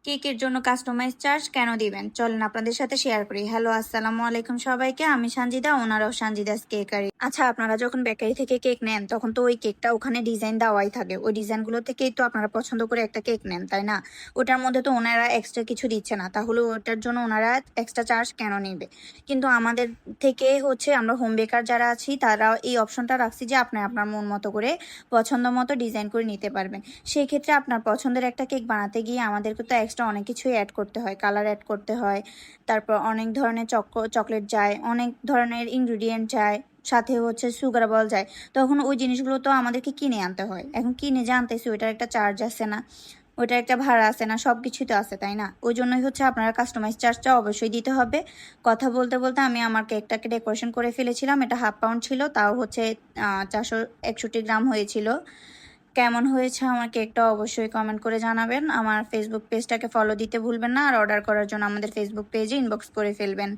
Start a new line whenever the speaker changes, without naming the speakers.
কেকের জন্য customise charge কেন দিবেন চলেন আপনাদের সাথে শেয়ার করি। হ্যালো, আসসালামু আলাইকুম সবাইকে। আমি সানজিদা, ওনার অফ সানজিদাস কেকারি। আচ্ছা, আপনারা যখন বেকারি থেকে কেক নেন তখন তো ওই কেকটা ওখানে ডিজাইন দেওয়াই থাকে, ওই ডিজাইনগুলো থেকেই তো আপনারা পছন্দ করে একটা কেক নেন, তাই না? ওটার মধ্যে তো ওনারা এক্সট্রা কিছু দিচ্ছে না, তাহলে ওটার জন্য ওনারা এক্সট্রা চার্জ কেন নেবে? কিন্তু আমাদের থেকে হচ্ছে আমরা হোম বেকার যারা আছি তারা এই অপশনটা রাখছি যে আপনি আপনার মন মতো করে পছন্দ মতো ডিজাইন করে নিতে পারবেন। সেই ক্ষেত্রে আপনার পছন্দের একটা কেক বানাতে গিয়ে আমাদেরকে তো এক্সট্রা অনেক কিছুই অ্যাড করতে হয়, কালার অ্যাড করতে হয়, তারপর অনেক ধরনের চকলেট যায়, অনেক ধরনের ইনগ্রিডিয়েন্ট যায়, সাথে হচ্ছে সুগার বল যায়। তখন ওই জিনিসগুলো তো আমাদেরকে কিনে আনতে হয়। এখন কিনে যে আনতেছি ওইটার একটা চার্জ আছে না, ওইটার একটা ভাড়া আছে না, সব কিছুই তো আছে, তাই না? ওই জন্যই হচ্ছে আপনারা কাস্টমাইজ চার্জটা অবশ্যই দিতে হবে। কথা বলতে বলতে আমি আমার কেকটাকে ডেকোরেশন করে ফেলেছিলাম। এটা হাফ পাউন্ড ছিল, তাও হচ্ছে 461 গ্রাম হয়েছিল। কেমন হয়েছে আমার কেকটা অবশ্যই কমেন্ট করে জানাবেন। আমার ফেসবুক পেজটাকে ফলো দিতে ভুলবেন না, আর অর্ডার করার জন্য আমাদের ফেসবুক পেজে ইনবক্স করে ফেলবেন।